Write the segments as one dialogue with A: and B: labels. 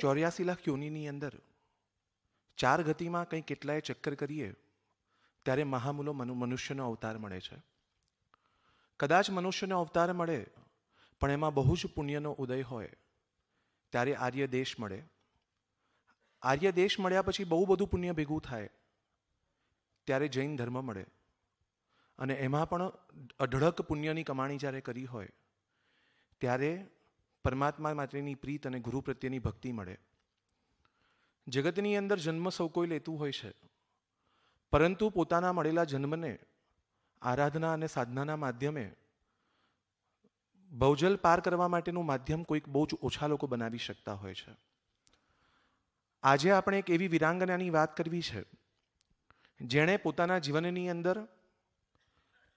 A: ચોર્યાસી લાખ યોનિની અંદર 4 ગતિમાં કંઈ કેટલાય ચક્કર કરીએ ત્યારે મહામૂલો મનુષ્યનો અવતાર મળે છે. કદાચ મનુષ્યનો અવતાર મળે પણ એમાં બહુ જ પુણ્યનો ઉદય હોય ત્યારે આર્ય દેશ મળે. આર્ય દેશ મળ્યા પછી બહુ બધું પુણ્ય ભેગું થાય ત્યારે જૈન ધર્મ મળે. અને એમાં પણ અઢળક પુણ્યની કમાણી જ્યારે કરી હોય ત્યારે પરમાત્મા માટેની પ્રીત અને ગુરુ પ્રત્યેની ભક્તિ મળે. જગતની અંદર જન્મ સૌ કોઈ લેતું હોય છે, પરંતુ પોતાના મળેલા જન્મને આરાધના અને સાધનાના માધ્યમે ભવજલ પાર કરવા માટેનું માધ્યમ કોઈક બહુ જ ઓછા લોકો બનાવી શકતા હોય છે. આજે આપણે એક એવી વીરાંગનાની વાત કરવી છે જેણે પોતાના જીવનની અંદર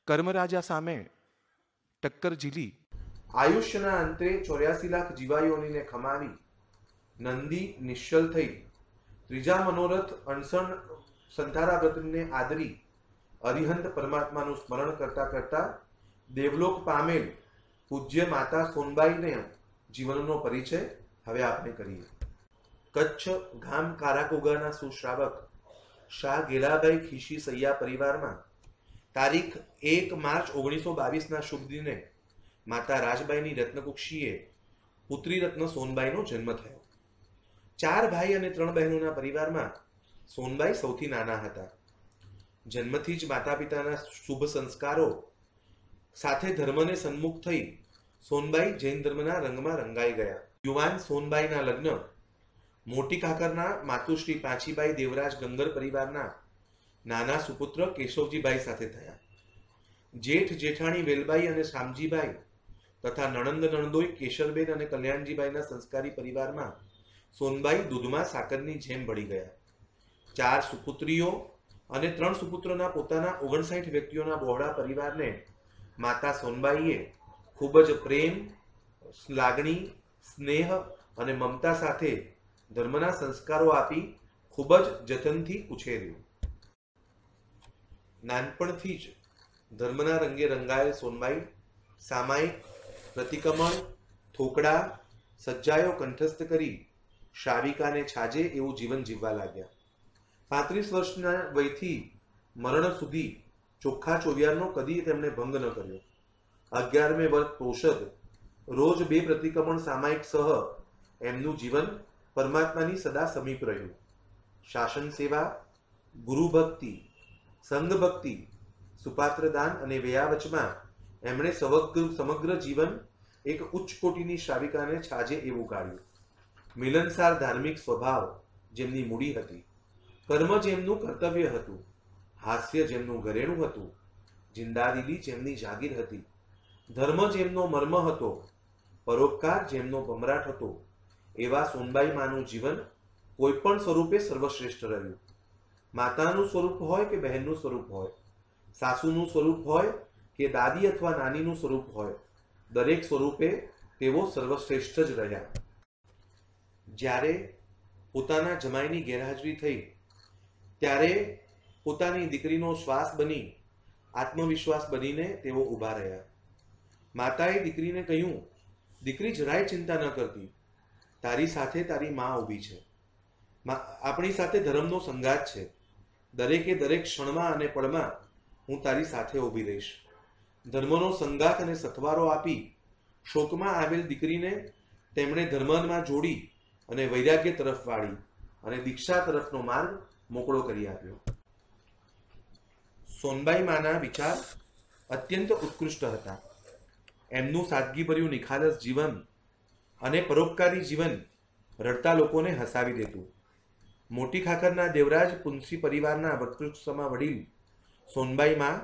A: કર્મરાજા સામે ટક્કર ઝીલી આયુષ્યના અંતે 84 લાખ જીવાયોનીને ખમાવી નંદી નિશ્ચલ થઈ ત્રીજા મનોરથ અણસણ સંતારાવ્રતને આદરી અરિહંત પરમાત્માનું સ્મરણ કરતા કરતા દેવલોક પામેલ પૂજ્ય માતા સોનબાઈને જીવનનો પરિચય હવે આપણે કરીએ. કચ્છ ગામ કારાકોગાના સુશ્રાવક શાહ ગેલાભાઈ ખીશી સૈયા પરિવારમાં તારીખ 1 માર્ચ 1922ના શુભ દિને માતા રાજબાઈની રત્નકુક્ષીએ પુત્રી રત્ન સોનબાઈનો જન્મ થયો. 4 ભાઈ અને 3 બહેનોના પરિવારમાં સોનબાઈ સૌથી નાના હતા. જન્મથી જ માતા પિતાના શુભ સંસ્કારો સાથે ધર્મને સન્મુખ થઈ સોનબાઈ જૈન ધર્મના રંગમાં રંગાઈ ગયા. યુવાન સોનબાઈના લગ્ન મોટી કાકરના માતુશ્રી પાંચીબાઈ દેવરાજ ગંગર પરિવારના નાના સુપુત્ર કેશવજીભાઈ સાથે થયા. જેઠ જેઠાણી વેલબાઈ અને શામજીભાઈ તથા નણંદ નણદોઈ કેશરબેન અને કલ્યાણજીભાઈના સંસ્કારી પરિવારમાં સોનબાઈ દૂધમાં સાકરની જેમ ભળી ગયા. 4 સુપુત્રીઓ અને 3 સુપુત્રોના પોતાના 59 વ્યક્તિઓના બહોળા પરિવારને માતા સોનબાઈએ ખૂબ જ પ્રેમ, લાગણી, સ્નેહ અને મમતા સાથે ધર્મના સંસ્કારો આપી ખૂબ જ જતનથી ઉછેર્યું. નાનપણથી જ ધર્મના રંગે રંગાયેલ સોનબાઈ સામાયિક, પ્રતિક્રમણ, થોકડા, સજ્જાયો કંઠસ્થ કરી શાવિકાને છાજે એવું જીવન જીવવા લાગ્યા. 35 વર્ષના વયથી મરણ સુધી ચોખ્ખા ચોવિયારનો કદી તેમણે ભંગ ન કર્યો. 11મે વર્ષ પોષદ રોજ 2 પ્રતિક્રમણ સામાયિક સહ એમનું જીવન પરમાત્માની સદા સમીપ રહ્યું. શાસન સેવા, ગુરુ ભક્તિ, સંઘ ભક્તિ, સુપાત્ર દાન અને વ્યયાવચમાં એમણે સમગ્ર જીવન એક ઉચ્ચ કોટીની શ્રાવિકાને છાજે એવું ગાળ્યું. મિલનસાર ધાર્મિક સ્વભાવ જેમની મૂડી હતી, કર્મ જેમનું કર્તવ્ય હતું, હાસ્ય જેમનું ઘરેણું હતું, જિંદાદિલી જેમની જાગીર હતી, ધર્મ જેમનો મર્મ હતો, પરોપકાર જેમનો ભમરાટ હતો, એવા સોનબાઈ માનું જીવન કોઈ પણ સ્વરૂપે સર્વશ્રેષ્ઠ રહ્યું. માતાનું સ્વરૂપ હોય કે બહેનનું સ્વરૂપ હોય, સાસુનું સ્વરૂપ હોય કે દાદી અથવા નાનીનું સ્વરૂપ હોય, દરેક સ્વરૂપે તેઓ સર્વશ્રેષ્ઠ જ રહ્યા. જ્યારે પોતાના જમાઈની ગેરહાજરી થઈ ત્યારે પોતાની દીકરીનો શ્વાસ બની આત્મવિશ્વાસ બનીને તેઓ ઊભા રહ્યા. માતાએ દીકરીને કહ્યું, દીકરી જરાય ચિંતા ન કરતી, તારી સાથે તારી મા ઊભી છે. આપણી સાથે ધર્મનો સંગાત છે. દરેકે દરેક ક્ષણમાં અને પળમાં હું તારી સાથે ઊભી રહીશ. ધર્મનો સંગાત અને સથવારો આપી શોકમાં આવેલ દીકરીને તેમણે ધર્મમાં જોડી અને વૈરાગ્ય તરફ વાળી અને દીક્ષા તરફનો માર્ગ મોકળો કરી આપ્યો. સોનબાઈ માના વિચાર અત્યંત ઉત્કૃષ્ટ હતા. એમનું સાદગીભર્યું નિખાલસ જીવન અને પરોપકારી જીવન રડતા લોકોને હસાવી દેતું. મોટી ખાખરના દેવરાજ પુંસી પરિવારના વટવૃક્ષમાં વડીલ સોનબાઈ માં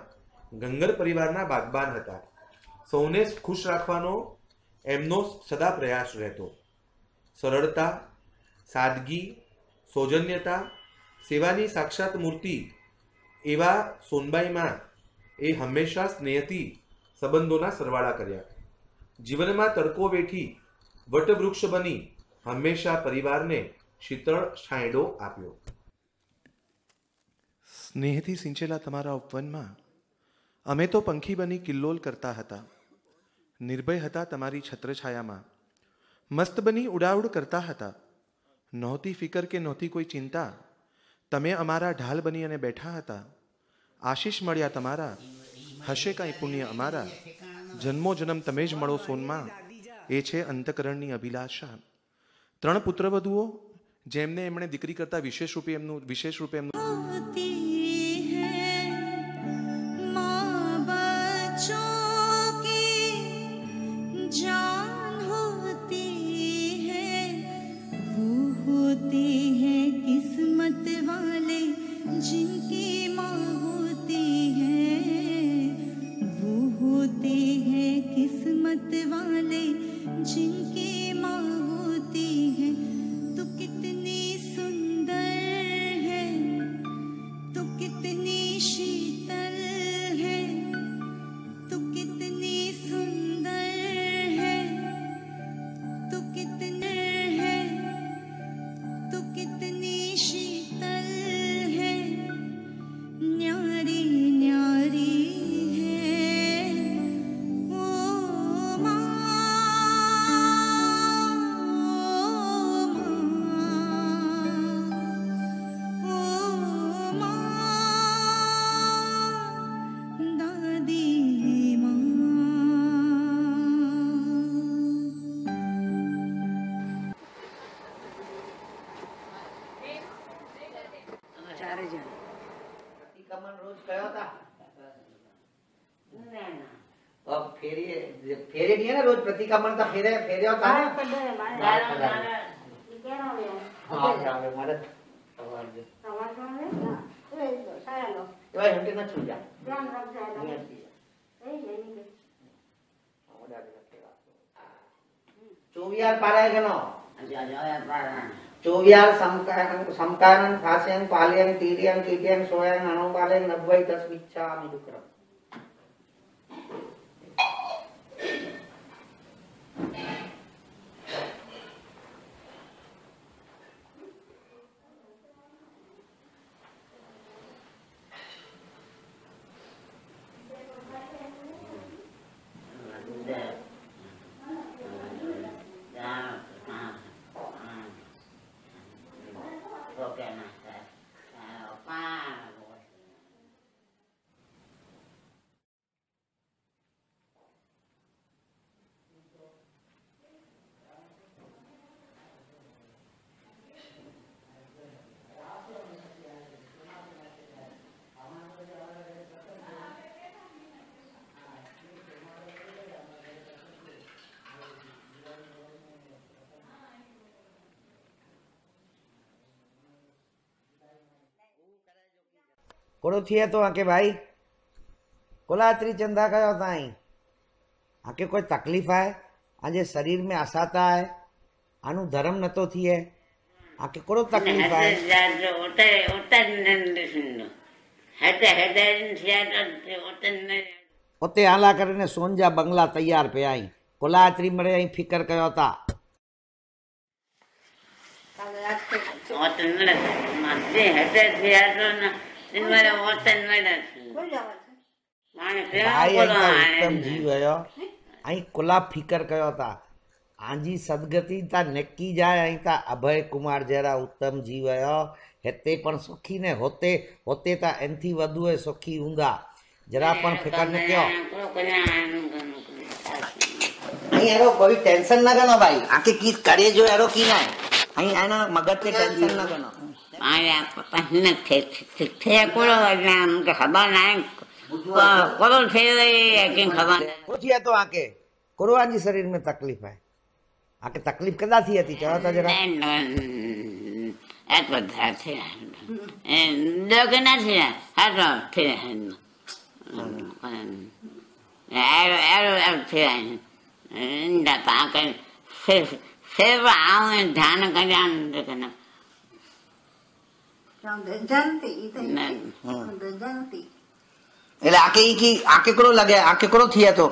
A: ગંગર પરિવારના બાગબાન હતા. સૌને ખુશ રાખવાનો એમનો સદા પ્રયાસ રહેતો. સરળતા, સાદગી, સૌજન્યતા, સેવાની સાક્ષાત મૂર્તિ એવા સોનબાઈ માં એ હંમેશા સ્નેહથી સંબંધોના સરવાળા કર્યા. જીવનમાં તડકો વેઠી વટવૃક્ષ બની હંમેશા પરિવારને શીતળ છાંયડો આપ્યો. સ્નેહથી સિંચેલા તમારા ઉપવનમાં અમે તો પંખી બની કિલ્લોલ કરતા હતા. નિર્ભય હતા તમારી છત્રછાયામાં, મસ્ત બની ઉડાઉડ કરતા હતા. નહોતી ફિકર કે નહોતી કોઈ ચિંતા, તમે અમારા ઢાલ બની અને બેઠા હતા. આશીષ મળ્યા તમારા, હશે કાંઈ પુણ્ય અમારા, જન્મો જન્મ તમે જ મળો સોનમાં, એ છે અંતકરણની અભિલાષા. 3 પુત્રવધુઓ જેમને એમણે દીકરી કરતા વિશેષ રૂપે એમનું
B: किस्मत वाले जिनकी माँ होती है, वो होते हैं किस्मत वाले जिनकी माँ होती है. तो कितनी सुंदर है, तो कितनी शीतल है, तो कितनी सुंदर है, तो कितने है, तो कितनी शीतल है, न्यारी न्यारी है ओ माँ, ओ माँ, दादी माँ.
C: ચારે જણ
D: કમન રોજ કયો હતા अब फेरिए फेरे नहीं है ना रोज प्रतिक्रमण का फेरे फेरे होता है हाँ जावे मारे सवाल दे ये भाई हंटे ना छू जा चोवियार पारा है कनो चोवियार समकारण फास्यं पाल्यं तीर्यं कीट्यं सोयं अनुपालं नब्बई 10 विच्छा मिदुक्रम कोड़ो थिए तो आके भाई कोलात्री चंदा कयो ताई आके कोई तकलीफ है आजे शरीर में असाता है आनु धर्म नतो थिए आके कोड़ो तकलीफ है उते आला करने सोनजा बंगला तैयार पे आई कोलात्री मरे आई फिकर कयो ता उत्तम जीव आयो आई कुला फिकर कयो ता आंजी सदगति ता नेकी जाए आई ता अभय कुमार जरा उत्तम जीव आयो हेते पण सुखी ने होते होते ता एंथी वधुए सुखी हुंदा जरा पण फिकर न कयो आई एरो कोई टेंशन ना करो भाई आके की करे जो एरो की ना आई आना मगज पे टेंशन ना करो
C: आया पहले थे कोलो नाम के खबर नहीं कोलो थे लेकिन खबर
D: पूछिए तो आके कुरवान जी शरीर में तकलीफ है आके तकलीफ कदा थी थी चलो तो जरा
C: एक बता थे लोग ना थे हर थे एरो थे इंदा के फिर आऊं ध्यान करन देखना
D: એટલે આકે ઈ की आके करो लगे आके करो थिया तो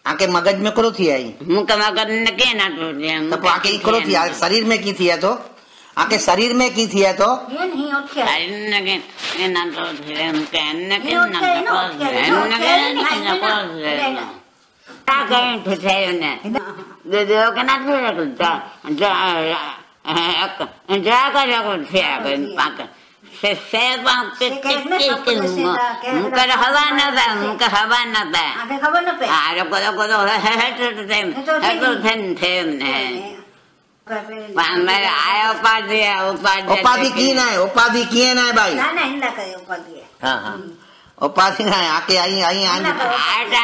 D: आके मगज में करो थिया ई
C: मुका मगज न के ना तो
D: तो आके ई करो थिया शरीर में की थिया तो आके शरीर में की थिया तो
C: ये नहीं उठे न के ना तो मुका न के ना तो न के ना કઈ થયું ને દેવો કે નથી જા કર્યો છે પાક मुकर हवा न था मुकर हवा न था
E: आगे खबर न पे
C: आ रो को है तो थे ने मेरे आया उपाधि
D: उपाधि की ना है उपाधि किए ना है भाई
E: ना ना इंदा करे उपाधि है
D: हाँ हाँ उपाधि ना है आके आई आई आई
C: आटा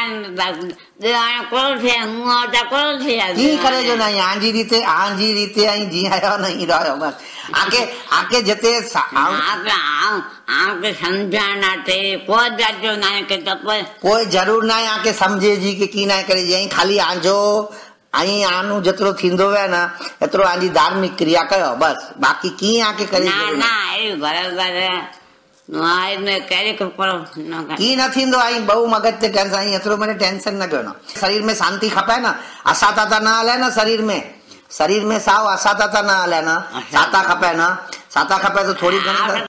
C: दे आया कोल से मुआ ता कोल से
D: की करे जो ना आंजी रीते आई जी आयो नहीं रहो बस आके आके जते
C: आके समझाना थे कोई जाजो ना के तप
D: कोई जरूर ना आके समझे जी के की ना करे जी खाली आंजो आई आनु जतरो थींदो वे ना एतरो आंजी धार्मिक क्रिया कयो बस बाकी की आके करे
C: ना ना ए बराबर आई में करे को
D: की न थींदो आई बहु मगज ते टेंशन आई एतरो मने टेंशन न कयो ना शरीर में शांति खपे ना असाता ना हले ना शरीर में साव असाता ना हले ना साता खपे ना साता खपे तो थोड़ी घणी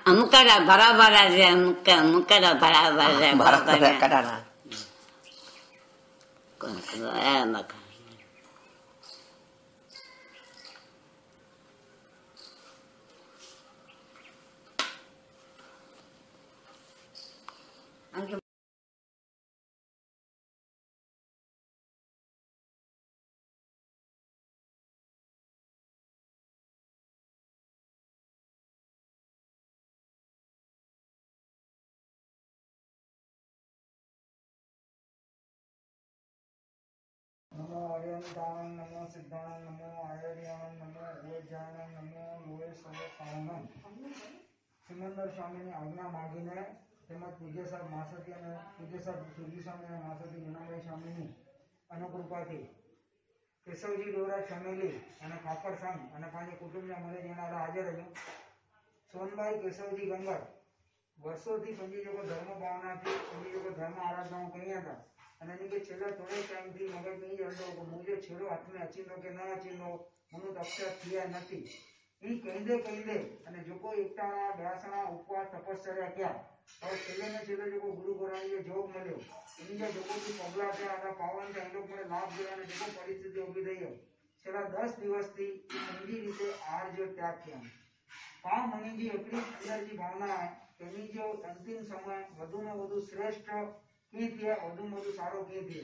C: मुकर बराबर है मुकर बराबर है
D: बराबर कराना
F: नमो आर्यंताणं नमो सिद्धाणं नमो आयर्याणं नमो ओजाणं नमो लोहे सर्वकारणं સિમંદર સ્વામીની આજ્ઞા માંગીને તેમજ પૂજ્ય સાહેબ માસતી અને પૂજ્ય સાહેબ સુરજી સ્વામી અને માસતી મીનાબાઈ સ્વામીની અનુકૃપાથી કેશવજી ડોરા ફેમિલી અને કાકર સંઘ અને પાંચ કુટુંબના મને જણારા હાજર રહ્યું સોનબાઈ કેશવજી ગંગર વર્ષોથી પંજી લોકો ધર્મ ભાવનાથી પંજી લોકો ધર્મ આરાધનાઓ કહ્યા હતા અને એની કે છેલ્લા થોડે ટાઈમથી મગજની એ અંડો મુજે છેડો હાથમાં અચીનો કે ન અચીનો મનું અક્ષર થયા નથી એ કહી દે અને જો કોઈ એકટાણા બેસણા ઉપવાસ તપશ્ચર્યા ક્યાં હવે છેલ્લે ને છેલ્લે જો ગુરુ ગોરાણીએ જોગ મળ્યો એની જે જોગોથી પગલા થયા અને પાવન થયા એ લોકો મને લાભ થયો અને જો પરિસ્થિતિ ઊભી થઈ છેલ્લા 10 દિવસથી ઊંડી રીતે આહાર જો ત્યાગ થયા પાવ મણીજી એટલી અંદરજી ભાવના એની જો અંતિમ સમય વધુમાં વધુ શ્રેષ્ઠ की थी વધુ વધુ સારો की थी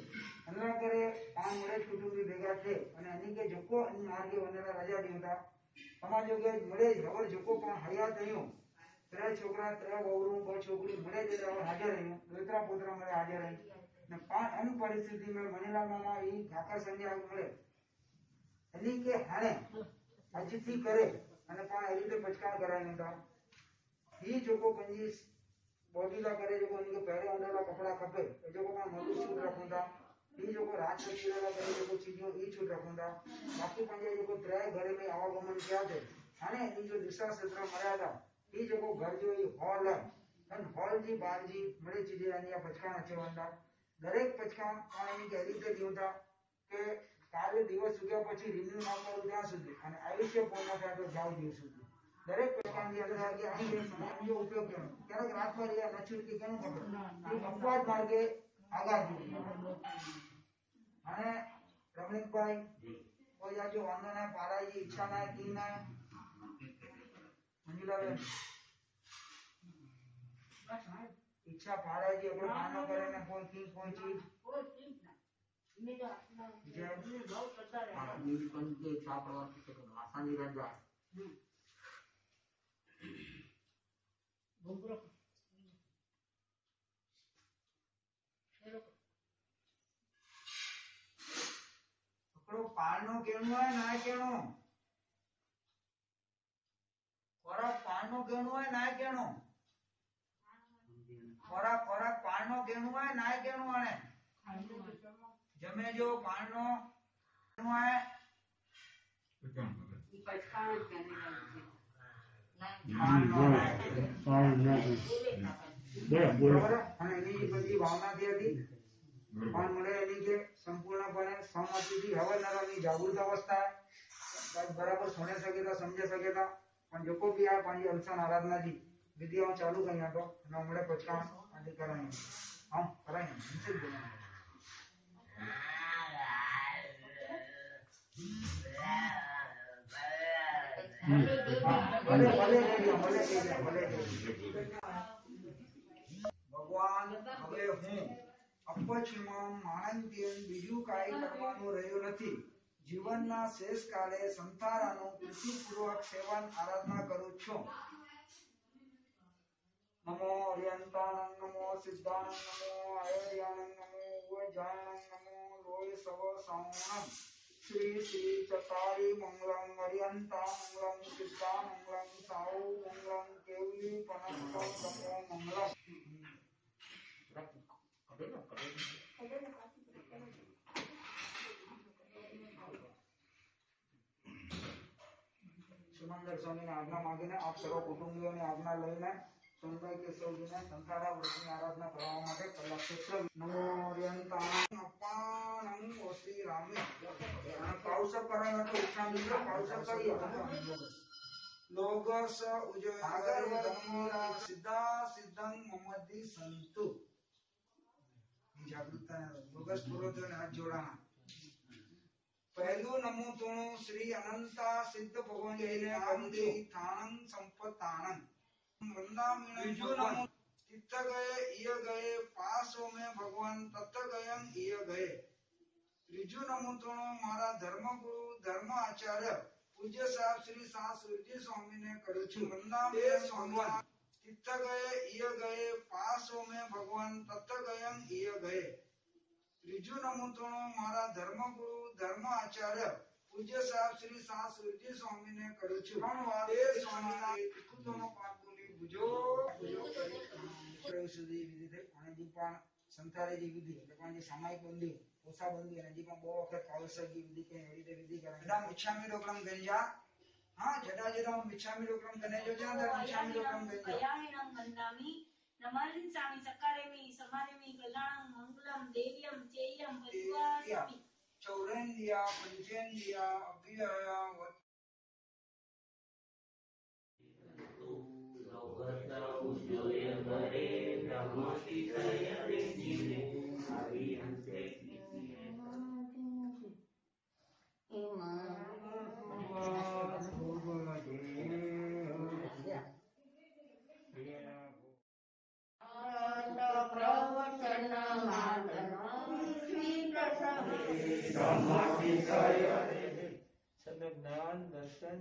F: અલ્લાહ કરે પાન મળે કુટુંબી ભેગા છે અને એની કે જોકો અન માર્ગે વનેલા રજા દીધા સમાજો કે મળે ખબર જોકો પણ હયાત થયો ત્રણ છોકરા ત્રણ વહુરું બે છોકરી મળે જે હાજર રહ્યું દોતરા પોતરા મળે હાજર રહી ને પાન અન પરિસ્થિતિમાં મનેલા મામા ઈ કાકા સંજ્ઞા મળે એની કે હાણે અજતી કરે અને પણ એ રીતે પચકાર કરાય નતા ઈ જોકો પંજી बॉडीला करे जो उनके पहले अंदरला कपड़ा खपे जो को मधु छूट रखूंगा ये जो को रात में चीरेला करे जो चीजों ये छूट रखूंगा बाकी पंजे जो को त्रय घरे में आवागमन किया थे અને એની જો દિશા ક્ષેત્ર મર્યાદા એ જો ઘર જો એ હોલ હે અને હોલ जी बार जी મળે ચીજે આની આ પચકા નચેવંડા દરેક પચકા પાણી કે રીતે દીવતા કે કાર્ય દિવસ સુગ્યા પછી રિન્યુ ના કરું ત્યાં સુધી અને આયુષ્ય પૂર્ણ થાય તો જાવ દિવસ સુધી દરેક પ્રકારની અંદર આગે અહીં સમયનો ઉપયોગ કરો ક્યારેક રાતમાં રહ્યા નચુર કે કેમ ખબર એ અપવાદ માર્ગે આગળ જવું અને રમણીકભાઈ કોઈ જાજો વાંધો ના પારાજી ઈચ્છા ના કી ના મંજુલાબેન ઈચ્છા પારાજી આપણે માનો કરે ને કોઈ કી કોઈ ચીજ જે બહુ કરતા રહે નીલ પંજે ઈચ્છા પડવા કે માસાની રજા પાણનો કેણું હોય ના કેણું ખોરાક પાણનો કેણું હોય ના કેણું ખોરાક પાણનો કેણું હોય ના કેણું આને જમે જો પાણનો હોય સંપૂર્ણપણે સહમતિથી હવે નરની જાગૃત અવસ્થા બરાબર સુને શકે તો સમજી શકે તો પણ જેको भी आ पंहिंजी अलसन आराधना जी विधियां चालू कयूं तो न हमणे पचका आदि करायूं हां करायूं निश्चित देना भले भले भगवान હવે હું અપચમાં માણંદીયન બીજું કાંઈ કરવાનું રહ્યું નથી જીવનના શેષ કાળે સંતારાનું પ્રીતિપૂર્વક સેવન આરાધના કરું છું નમો અર્યંતાણં નમો સિદ્ધાણં નમો આયર્યાણં નમો ઉવજાણં નમો લોય સવ સાવણં શ્રી શ્રી ચતારી મંગલં અર્યંતા મંગલં સિદ્ધા મંગલં સાઉ મંગલં કેવલી પનંતં નમો મંગલં સુમંદર સ્વામીની આજ્ઞા માંગીને આપ સર્વ કુટુંબીઓની આજ્ઞા લઈને સોનભાઈ કેશવજીને સંતારા વ્રતની આરાધના કરવા માટે કલા ક્ષેત્ર નમો અર્યંતાણં અપાણં ઓ શ્રી રામે અને પાવસર કરાયો તો ઉઠા મિત્રો પાવસર કરીએ લોગસ ઉજ્જવલ ધમ્મરા સિદ્ધા સિદ્ધં મમદ્ધિ સંતુ જાગૃતતા લોગસ પૂર્વજોને હાથ જોડાના પહેલું નમો તોણું શ્રી અનંતા સિદ્ધ ભગવાન જઈને અંતે થાણં સંપતાણં બીજું નમો તિત્ત ગયે ઈય ગયે પાસો में भगवान तत्त गयं ईय गये ત્રીજું નમો તોણું મારા ધર્મગુરુ ધર્મ આચાર્ય પૂજ્ય સાહેબ શ્રી સા સુરજી સ્વામીને કરું છું વંદામે ભગવાન તિત્ત ગયે ઈય ગયે પાસો में भगवान तत्त गयं ईय गये ત્રીજું નમો તોણું મારા ધર્મગુરુ ધર્મ આચાર્ય પૂજ્ય સાહેબ શ્રી સા સુરજી સ્વામીને કરું છું એ સ્વામીના તિકુતોનો પાઠ બોલી બુજો બુજો કરી સુધી વિધિ થઈ અને જી પણ સંતારેજી વિધિ એટલે પણ જે સામાયિક બંધી ઓછા બંધી અને જી પણ બહુ વખત પાવસરજી વિધિ કે એવી રીતે વિધિ કરે જડા મિચ્છામી લોકરમ ગંજા હા જડા જડા મિચ્છામી લોકરમ ગને જો જ્યાં દર મિચ્છામી લોકરમ ગંજા
G: કયામિણં વંદામિ નમાલિન સામી સકારેમી સમારેમી કલ્યાણં મંગલમ દેવ્યમ ચેયમ વદ્વાસમી
F: ચૌરેન્દ્રિયા પંચેન્દ્રિયા અભિયા જ્ઞાન દર્શન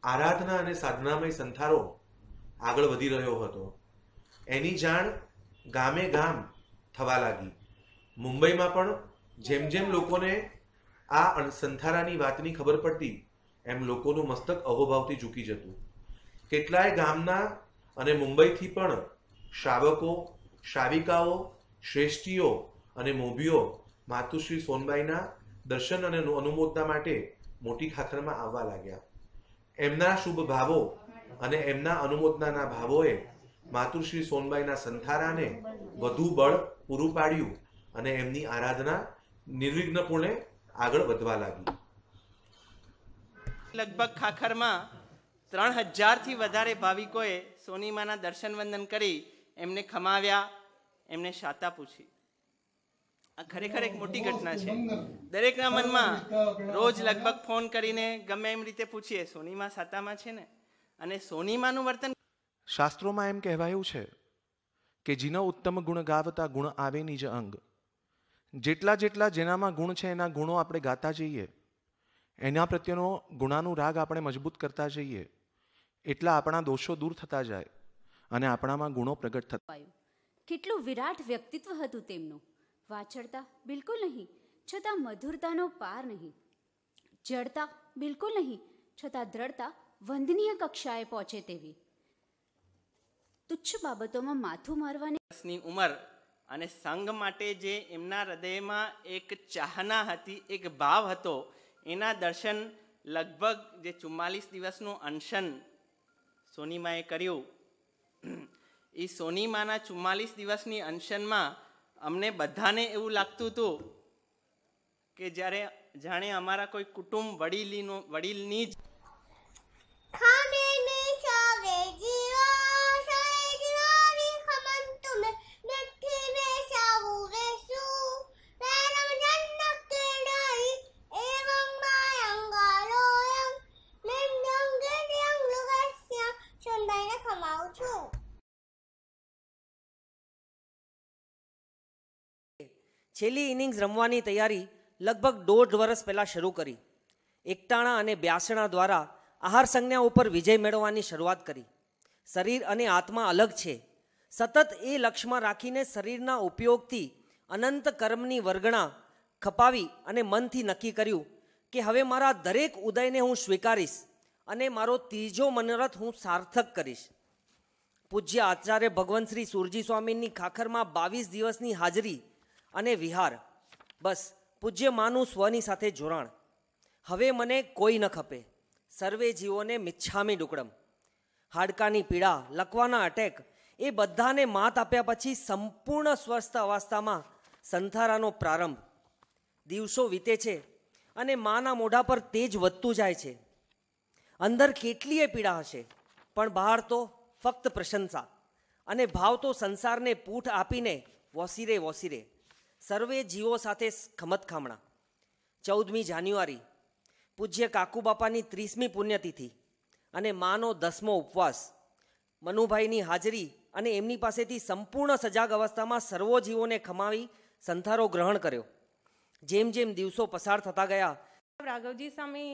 A: આરાધના અને સાધનામય સંથારો આગળ વધી રહ્યો હતો. એની જાણ ગામે ગામ થવા લાગી. મુંબઈમાં પણ જેમ જેમ લોકોને આ સંથારાની વાતની ખબર પડતી એમ લોકોનું મસ્તક અહોભાવથી ઝૂકી જતું. કેટલાય ગામના અને મુંબઈથી પણ શ્રાવકો, શ્રાવિકાઓ, શ્રેષ્ઠીઓ અને મોભીઓ માતુશ્રી સોનબાઈના દર્શન અને અનુમોદના માટે મોટી ખાખરમાં આવવા લાગ્યા. એમના શુભ ભાવો અને એમના અનુમોદનાના ભાવોએ માતુશ્રી સોનબાઈના સંથારાને વધુ બળ પૂરું પાડ્યું અને એમની આરાધના નિર્વિઘ્નપૂર્ણે આગળ વધવા લાગી.
H: લગભગ ખાખરમાં 3000થી વધારે ભાવિકોએ સોનીમાના દર્શન વંદન કરી એમને ખમાવ્યા, એમને શાતા પૂછી. આ ખરેખર એક મોટી ઘટના છે. દરેકના મનમાં રોજ લગભગ ફોન કરીને ગમે એમ રીતે પૂછીએ સોનીમા શાતામાં છે ને. અને સોનીમાનું વર્તન
A: શાસ્ત્રોમાં એમ કહેવાયું છે કે જીનો ઉત્તમ ગુણ ગાવતા ગુણ આવે નિજ અંગ. જેટલા જેટલા જેનામાં ગુણ છે એના ગુણો આપણે ગાતા જઈએ, એના પ્રત્યેનો ગુણાનુરાગ આપણે મજબૂત કરતા જઈએ, એટલા આપણા દોષો દૂર થતા જાય અને આપણામાં ગુણો પ્રગટ થતા.
I: કેટલું વિરાટ વ્યક્તિત્વ હતું તેમનું. વાચડતા બિલકુલ નહીં, છતાં મધુરતાનો પાર નહીં. જડતા બિલકુલ નહીં, છતાં દ્રઢતા વંદનીય કક્ષાએ પહોંચે તેવી. તુચ્છ બાબતોમાં માથું મારવાની
H: ઉંમર અને સંઘ માટે જે એમના હૃદયમાં એક ચાહના હતી, એક ભાવ હતો, એના દર્શન લગભગ જે 44 દિવસનું અનશન સોનીમાએ કર્યું એ સોનીમાના 44 દિવસની અનશનમાં અમને બધાને એવું લાગતું હતું કે જાણે અમારા કોઈ કુટુંબ વડીલની જ
J: છેલ્લી ઇનિંગ્સ રમવાની તૈયારી લગભગ 1.5 વર્ષ પહેલાં શરૂ કરી. એકટાણા અને બ્યાસણા દ્વારા આહાર સંજ્ઞા ઉપર વિજય મેળવવાની શરૂઆત કરી. શરીર અને આત્મા અલગ છે. સતત એ લક્ષ્યમાં રાખીને શરીરના ઉપયોગથી અનંત કર્મની વર્ગણા ખપાવી અને મનથી નક્કી કર્યું કે હવે મારા દરેક ઉદયને હું સ્વીકારીશ અને મારો ત્રીજો મનોરથ હું સાર્થક કરીશ. પૂજ્ય આચાર્ય ભગવંત શ્રી સુરજી સ્વામીની ખાખરમાં 22 દિવસની હાજરી અને વિહાર, બસ પૂજ્ય માનું સ્વની સાથે જોડાણ. હવે મને કોઈ ન ખપે. સર્વે જીવોને મિચ્છામી ડુકડમ. હાડકાની પીડા, લકવાના અટેક એ બધાને માત આપ્યા પછી સંપૂર્ણ સ્વસ્થ અવસ્થામાં સંથારાનો પ્રારંભ. દિવસો વીતે છે અને માના મોઢા પર તેજ વધતું જાય છે. અંદર કેટલીય પીડા હશે પણ બહાર તો ફક્ત પ્રશંસા અને ભાવ તો સંસારને પૂઠ આપીને વોસીરે વોસીરે. સર્વે જીવો સાથે ખમતખામણા. 14મી જાન્યુઆરી પૂજ્ય કાકુ બાપાની 30મી પુણ્યતિથિ અને માનો 10મો ઉપવાસ. મનુભાઈની હાજરી અને એમની પાસેથી સંપૂર્ણ સજાગ અવસ્થામાં સર્વો જીવોને ખમાવી સંથારો ગ્રહણ કર્યો. જેમ જેમ દિવસો પસાર થતા ગયા,
K: રાઘવજી સ્વામી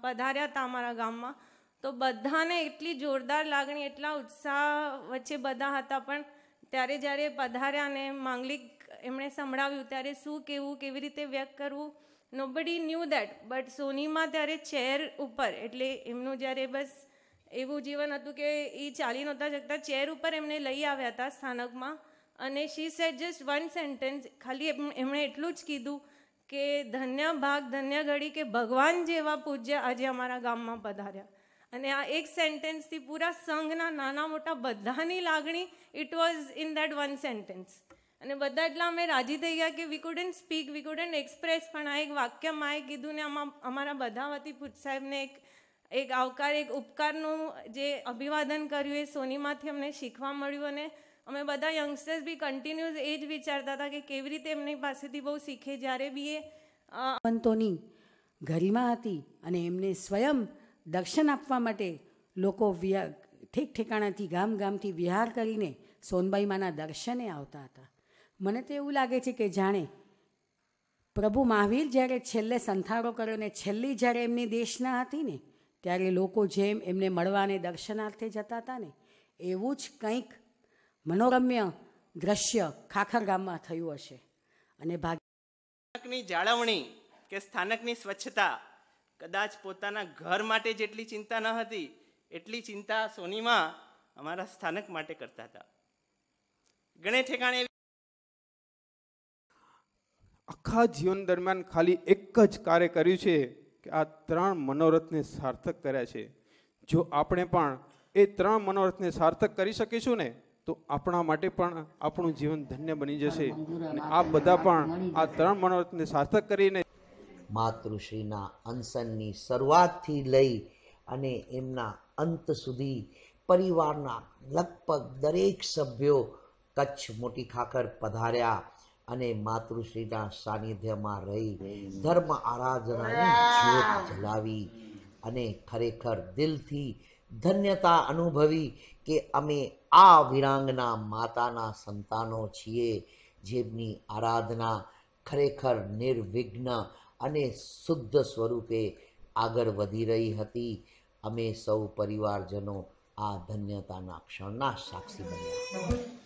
K: પધાર્યા હતા અમારા ગામમાં, તો બધાને એટલી જોરદાર લાગણી, એટલા ઉત્સાહ વચ્ચે બધા હતા. પણ ત્યારે જ્યારે પધાર્યા અને માંગલિક એમણે સંભળાવ્યું ત્યારે શું કહેવું, કેવી રીતે વ્યક્ત કરવું, નોબડી ન્યૂ દેટ. બટ સોનીમાં ત્યારે ચેર ઉપર, એટલે એમનું જ્યારે બસ એવું જીવન હતું કે એ ચાલી નહોતા શકતા, ચેર ઉપર એમને લઈ આવ્યા હતા સ્થાનકમાં. અને શી સેડ જસ્ટ વન સેન્ટેન્સ, ખાલી એમણે એટલું જ કીધું કે ધન્ય ભાગ ધન્ય ઘડી કે ભગવાન જેવા પૂજ્ય આજે અમારા ગામમાં પધાર્યા. અને આ એક સેન્ટેન્સથી પૂરા સંઘના નાના મોટા બધાની લાગણી, it was in that one sentence. અને બધા એટલા અમે રાજી થઈ ગયા કે વી કુડન્ટ સ્પીક, વી કુડન્ટ એક્સપ્રેસ. પણ આ એક વાક્ય માએ કીધું ને અમારા બધા વતી પૂજ સાહેબને એક આવકાર, એક ઉપકારનું જે અભિવાદન કર્યું એ સોનીમાંથી અમને શીખવા મળ્યું. અને અમે બધા યંગસ્ટર્સ બી કન્ટિન્યુઅસ એ જ વિચારતા હતા કે કેવી રીતે એમની પાસેથી બહુ શીખે. જ્યારે બી એ
L: સંતોની ગરિમા હતી અને એમને સ્વયં દર્શન આપવા માટે લોકો ઠેક ઠેકાણાથી ગામથી વિહાર કરીને સોનબાઈમાના દર્શને આવતા હતા. મને તો એવું લાગે છે કે જાણે પ્રભુ મહાવીર જ્યારે છેલ્લે સંથારો કર્યો ને છેલ્લી જ્યારે એમની દેશના હતી ને, ત્યારે લોકો જેમ એમને મળવાને દર્શનાર્થે જતા હતા ને, એવું જ કંઈક મનોરમ્ય દ્રશ્ય ખાખર ગામમાં થયું હશે. અને
H: સ્થાનકની જાળવણી કે સ્થાનકની સ્વચ્છતા કદાચ પોતાના ઘર માટે જેટલી ચિંતા ન હતી એટલી ચિંતા સોનીમાં અમારા સ્થાનક માટે કરતા હતા. ઘણે ઠેકાણે
M: આખા જીવન દરમિયાન ખાલી એક જ કાર્ય કર્યું છે કે આ 3 મનોરથને સાર્થક કર્યા છે. જો આપણે પણ એ 3 મનોરથને સાર્થક કરી શકીશું ને તો આપણા માટે પણ આપણું જીવન ધન્ય બની જશે. અને આપ બધા પણ આ 3 મનોરથને સાર્થક કરીને
D: માતૃશ્રીના અનશનની શરૂઆતથી લઈ અને એમના અંત સુધી પરિવારના લગભગ દરેક સભ્યો કચ્છ મોટી ખાખર પધાર્યા અને માતૃશ્રીના સાનિધ્યમાં રહી ધર્મ આરાધનાની જ્યોત જલાવી અને ખરેખર દિલથી ધન્યતા અનુભવી કે અમે આ વિરાંગના માતાના સંતાનો છીએ, જેમની આરાધના ખરેખર નિર્વિઘ્ન અને શુદ્ધ સ્વરૂપે આગળ વધી રહી હતી. અમે સૌ પરિવારજનો આ ધન્યતાના ક્ષણના સાક્ષી બન્યા.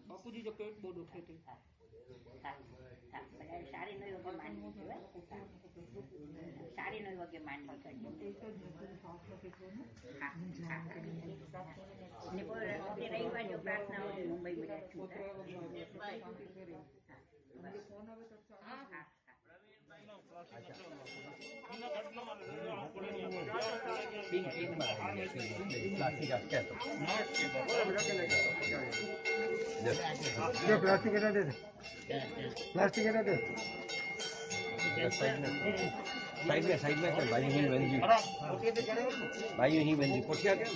F: બાપુજી જો પેટ બહુ દુખે છે.
C: સાડી વગે માંડવી રવિવાર જો પ્રાર્થના હોય મુંબઈ
F: પ્લાસ્ટિક એના દે પ્લાસ્ટિક એના દે
N: साइड में कर भाई यहीं बंदी भाई यहीं बंदी पोटिया क्या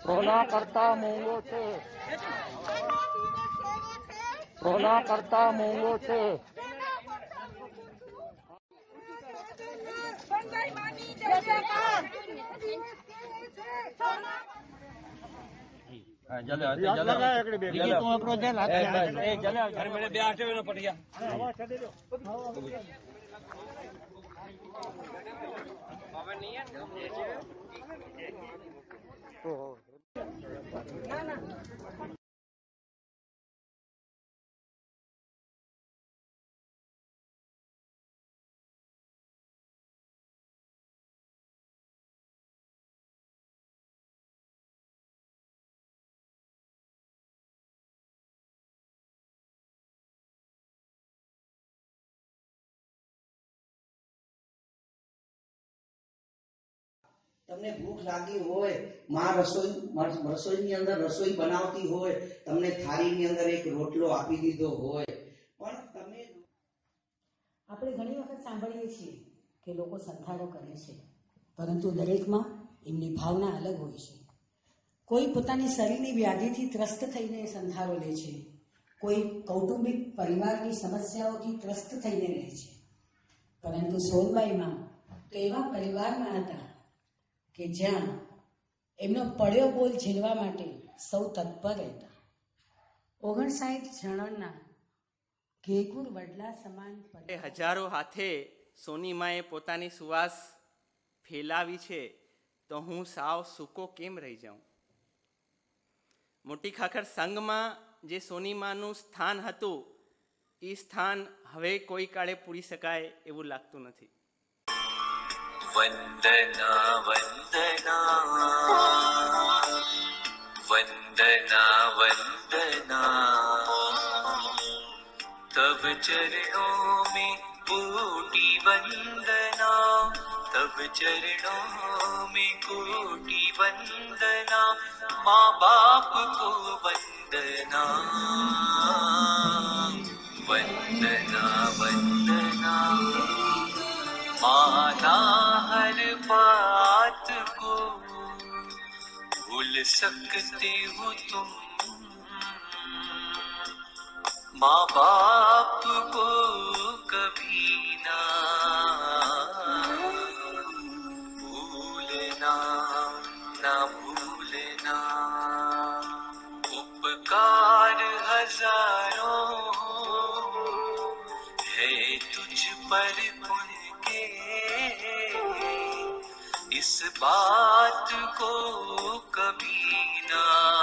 O: સોના કરતા મોંઘો છે, સોના કરતા મોંઘો છે.
P: તમને ભૂખ લાગી હોય, માં રસોઈની અંદર રસોઈ બનાવતી હોય, તમને થાળીની અંદર એક રોટલો આપી દીધો હોય, પણ તમે
L: આપણે ઘણી વખત સાંભળીએ છીએ કે લોકો સંથારો કરે છે, પરંતુ દરેકમાં એમની ભાવના અલગ હોય છે. કોઈ પોતાની શરીરની વ્યાધિથી ત્રસ્ત થઈને સંથારો લે છે, કોઈ કૌટુંબિક પરિવારની સમસ્યાઓથી ત્રસ્ત થઈને લે છે, પરંતુ સોનબાઈમાં તો એવા પરિવારમાં હતા કે જ્યાં એમનો પડ્યો બોલ ઝીલવા માટે સૌ તત્પર હતા. 59 જણના ઘેઘુર વડલા સમાન
H: હજારો હાથે સોનીમાએ પોતાની સુવાસ ફેલાવી છે, તો હું સાવ સૂકો કેમ રહી જાઉં? મોટી ખાખર સંઘમાં જે સોનીમાનું સ્થાન હતું, એ સ્થાન હવે કોઈ કાળે પૂરી શકાય એવું લાગતું નથી.
Q: વંદના વંદના વંદના વંદના तव चरणों में कोटि वंदना, तव चरणों में कोटि वंदना, माँ बाप को वंदना. वंदना वंदना वंदना माना हर बात को भूल सकते हो तुम, माँ बाप को कभी ना भूलना, ना भूलना। उपकार हजारों है तुझ पर उनके, इस बात को कभी ना